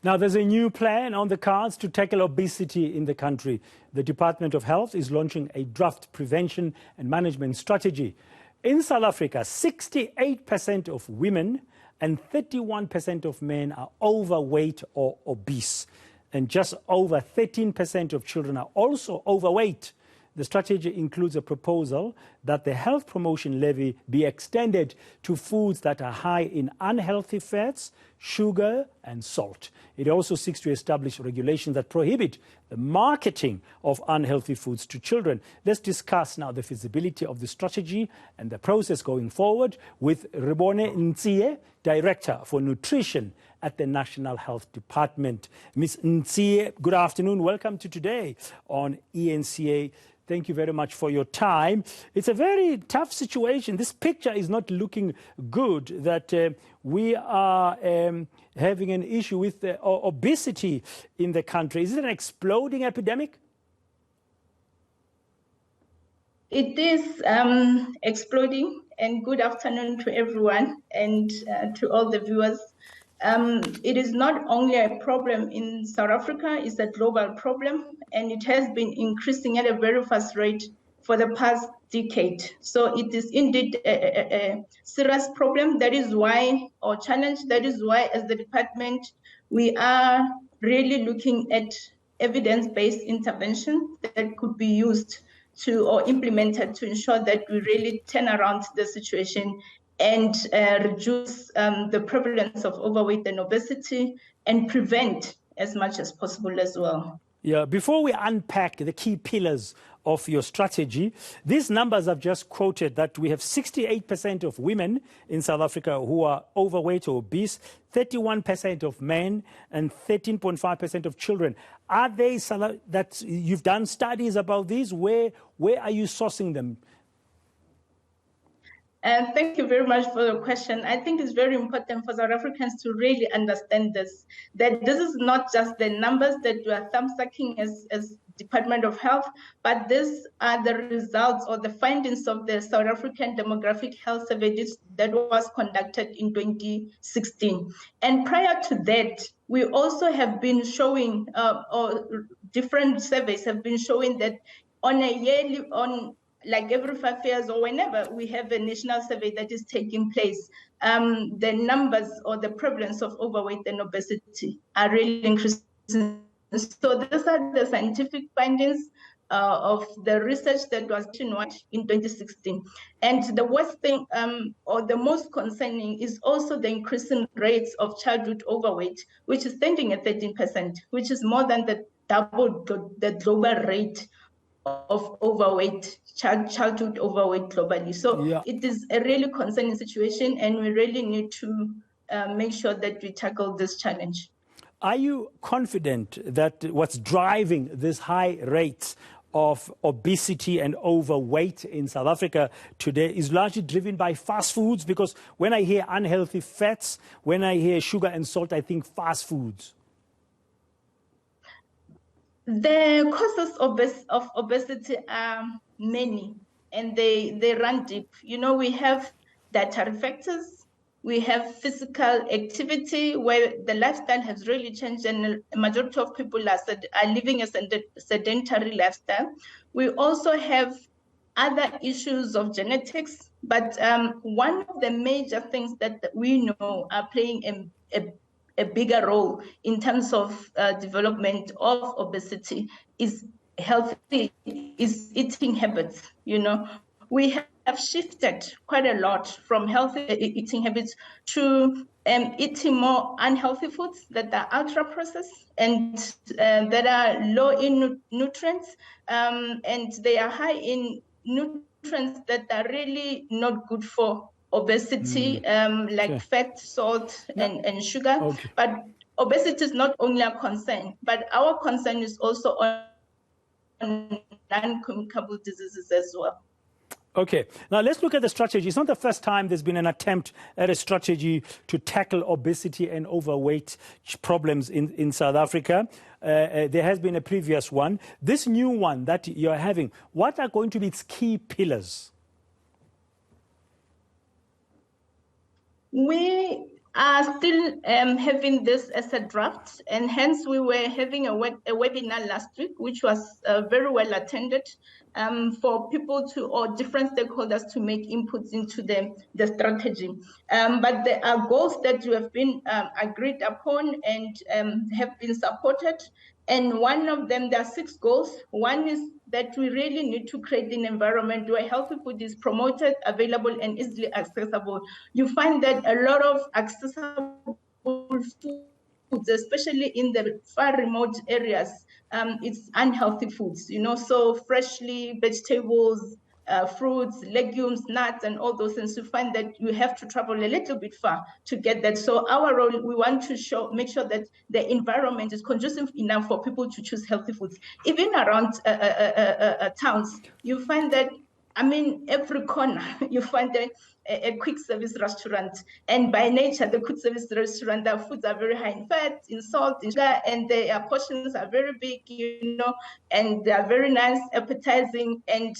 Now, there's a new plan on the cards to tackle obesity in the country. The Department of Health is launching a draft prevention and management strategy. In South Africa, 68% of women and 31% of men are overweight or obese. And just over 13% of children are also overweight. The strategy includes a proposal that the Health Promotion Levy be extended to foods that are high in unhealthy fats, sugar and salt. It also seeks to establish regulations that prohibit the marketing of unhealthy foods to children. Let's discuss now the feasibility of the strategy and the process going forward with Rebone Ntsie, Director for Nutrition at the National Health Department. Ms. Ntsie, good afternoon. Welcome to Today on ENCA. Thank you very much for your time. It's a very tough situation. This picture is not looking good, that we are having an issue with obesity in the country. Is it an exploding epidemic? It is exploding, and good afternoon to everyone and to all the viewers. It is not only a problem in South Africa, it's a global problem, and it has been increasing at a very fast rate for the past decade. So it is indeed a serious problem. That is why, or challenge, that is why as the department, we are really looking at evidence-based intervention that could be used to or implemented to ensure that we really turn around the situation and reduce the prevalence of overweight and obesity and prevent as much as possible as well. Yeah, before we unpack the key pillars of your strategy, these numbers I've just quoted, that we have 68% of women in South Africa who are overweight or obese, 31% of men and 13.5% of children. Are they that you've done studies about these? Where are you sourcing them? Thank you very much for the question. I think it's very important for South Africans to really understand this, that this is not just the numbers that we are thumb-sucking as Department of Health, but these are the results or the findings of the South African Demographic Health Survey that was conducted in 2016. And prior to that, we also have been showing, or different surveys have been showing that on a yearly, like every 5 years or whenever we have a national survey that is taking place, the numbers or the prevalence of overweight and obesity are really increasing. So these are the scientific findings of the research that was in 2016. And the worst thing or the most concerning is also the increasing rates of childhood overweight, which is standing at 13%, which is more than double the global rate of overweight, childhood overweight globally. So yeah, it is a really concerning situation, and we really need to make sure that we tackle this challenge. Are you confident that what's driving this high rates of obesity and overweight in South Africa today is largely driven by fast foods? Because when I hear unhealthy fats, when I hear sugar and salt, I think fast foods. The causes of obesity are many, and they run deep. You know, we have dietary factors, we have physical activity where the lifestyle has really changed, and a majority of people are living a sedentary lifestyle. We also have other issues of genetics, but one of the major things that we know are playing a bigger role in terms of development of obesity is eating habits. You know, we have shifted quite a lot from healthy eating habits to eating more unhealthy foods that are ultra processed and that are low in nutrients, and they are high in nutrients that are really not good for obesity, like fat, salt, and sugar. Okay. But obesity is not only a concern, but our concern is also on non-communicable diseases as well. Okay, now let's look at the strategy. It's not the first time there's been an attempt at a strategy to tackle obesity and overweight problems in South Africa. There has been a previous one. This new one that you're having, what are going to be its key pillars? We are still having this as a draft, and hence we were having a webinar last week, which was very well attended, for people to, or different stakeholders to make inputs into the strategy. But there are goals that have been agreed upon and have been supported. And one of them, there are 6 goals. One is that we really need to create an environment where healthy food is promoted, available, and easily accessible. You find that a lot of accessible foods, especially in the far remote areas, it's unhealthy foods, so freshly vegetables, fruits, legumes, nuts, and all those things. You find that you have to travel a little bit far to get that. So our role, we want to make sure that the environment is conducive enough for people to choose healthy foods. Even around towns, you find that, every corner, you find a quick service restaurant. And by nature, the quick service restaurant, their foods are very high in fat, in salt, in sugar, and their portions are very big, and they are very nice, appetizing, and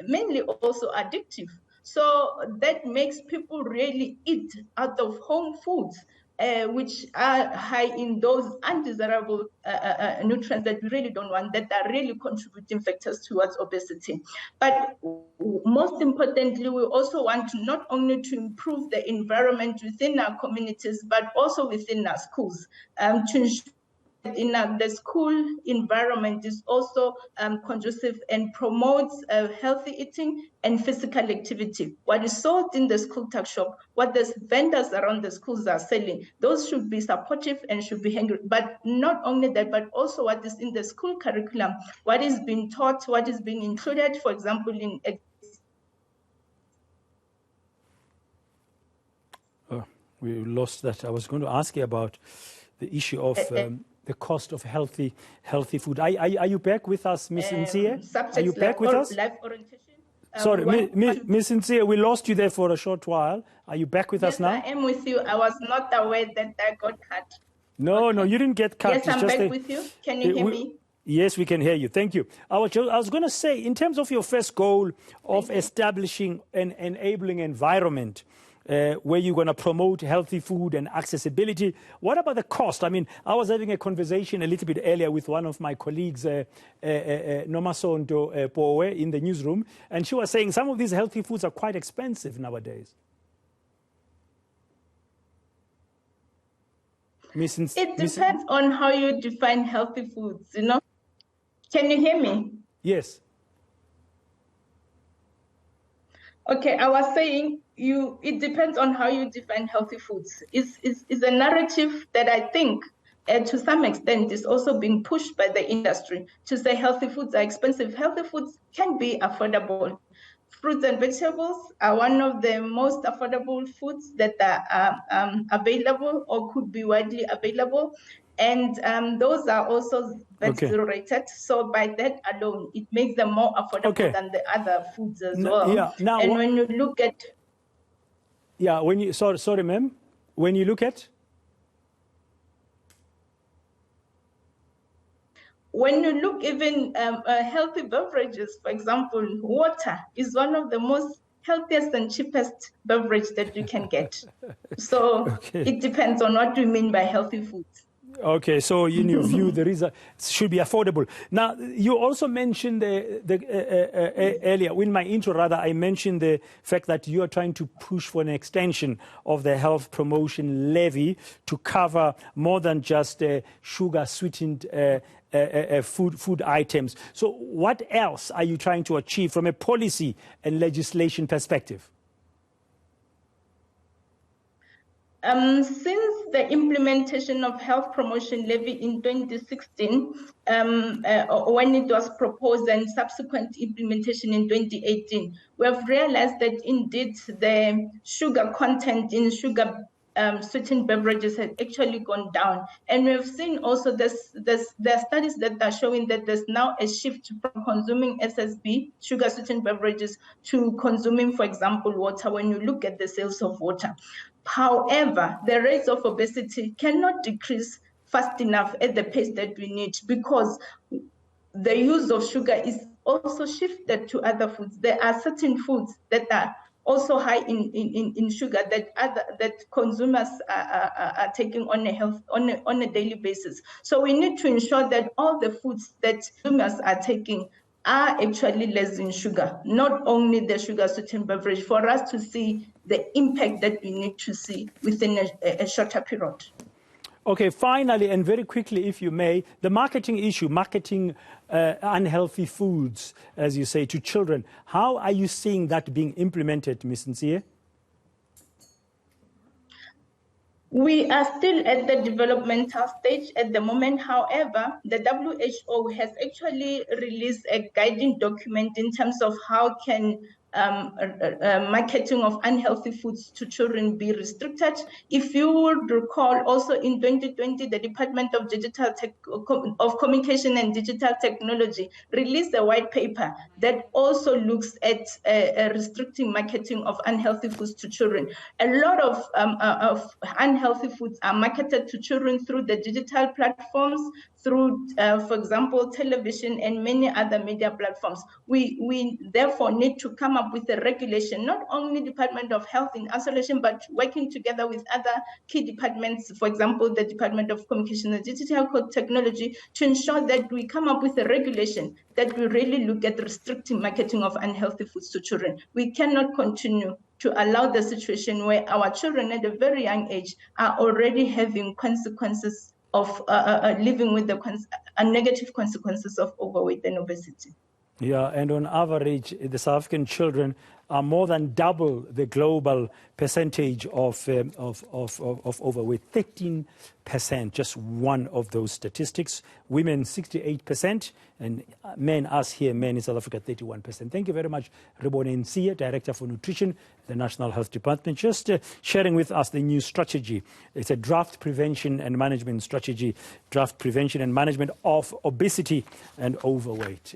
mainly also addictive. So that makes people really eat out of home foods, which are high in those undesirable nutrients that we really don't want, that are really contributing factors towards obesity. But most importantly, we also want to not only to improve the environment within our communities, but also within our schools, to ensure in the school environment is also conducive and promotes healthy eating and physical activity. What is sold in the school tuck shop, what the vendors around the schools are selling, those should be supportive and should be hungry. But not only that, but also what is in the school curriculum, what is being taught, what is being included, for example, in we lost that. I was going to ask you about the issue of the cost of healthy food. Are you back with us, Ms. Ntsie? Are you back with us? Life orientation. Sorry, Ms. Ntsie, we lost you there for a short while. Are you back with us now? Yes, I am with you. I was not aware that I got cut. No, no, you didn't get cut. Yes, I'm back with you. Can you hear me? Yes, we can hear you. Thank you. I was going to say, in terms of your first goal of establishing an enabling environment, where you're going to promote healthy food and accessibility. What about the cost? I was having a conversation a little bit earlier with one of my colleagues, Nomasonto Powe, in the newsroom, and she was saying some of these healthy foods are quite expensive nowadays. It depends on how you define healthy foods, Can you hear me? Yes. Okay, I was saying it depends on how you define healthy foods. It's a narrative that I think, to some extent, is also being pushed by the industry to say healthy foods are expensive. Healthy foods can be affordable. Fruits and vegetables are one of the most affordable foods that are available or could be widely available. And those are also zero rated. So by that alone, it makes them more affordable than the other foods as well. Yeah. Now, and when you look at... Yeah, sorry, ma'am. When you look at? When you look even healthy beverages, for example, water is one of the most healthiest and cheapest beverage that you can get. So It depends on what you mean by healthy foods. Okay, so in your view, should be affordable. Now, you also mentioned earlier, in my intro rather, I mentioned the fact that you are trying to push for an extension of the Health Promotion Levy to cover more than just sugar-sweetened food items. So what else are you trying to achieve from a policy and legislation perspective? Since the implementation of Health Promotion Levy in 2016, when it was proposed and subsequent implementation in 2018, we have realized that indeed the sugar content in sugar sweetened beverages has actually gone down. And we've seen also there are studies that are showing that there's now a shift from consuming SSB, sugar sweetened beverages, to consuming, for example, water when you look at the sales of water. However, the rates of obesity cannot decrease fast enough at the pace that we need, because the use of sugar is also shifted to other foods. There are certain foods that are also high in sugar that consumers are taking on a daily basis. So we need to ensure that all the foods that consumers are taking are actually less in sugar, not only the sugar-sweetened beverage, for us to see the impact that we need to see within a shorter period. Okay, finally, and very quickly, if you may, the marketing issue, marketing unhealthy foods, as you say, to children. How are you seeing that being implemented, Ms. Ntsie? We are still at the developmental stage at the moment. However, the WHO has actually released a guiding document in terms of how can marketing of unhealthy foods to children be restricted. If you would recall, also in 2020, the Department of Communication and Digital Technology released a white paper that also looks at restricting marketing of unhealthy foods to children. A lot of unhealthy foods are marketed to children through the digital platforms, through, for example, television and many other media platforms. We therefore need to come up with a regulation, not only Department of Health in isolation, but working together with other key departments, for example, the Department of Communication and Digital Technology, to ensure that we come up with a regulation that we really look at restricting marketing of unhealthy foods to children. We cannot continue to allow the situation where our children at a very young age are already having consequences of living with the negative consequences of overweight and obesity. Yeah, and on average, the South African children are more than double the global percentage of overweight, 13%, just one of those statistics. Women, 68%, and men, us here, men in South Africa, 31%. Thank you very much, Rebone Ntsie, Director for Nutrition, the National Health Department, just sharing with us the new strategy. It's a draft prevention and management strategy, draft prevention and management of obesity and overweight.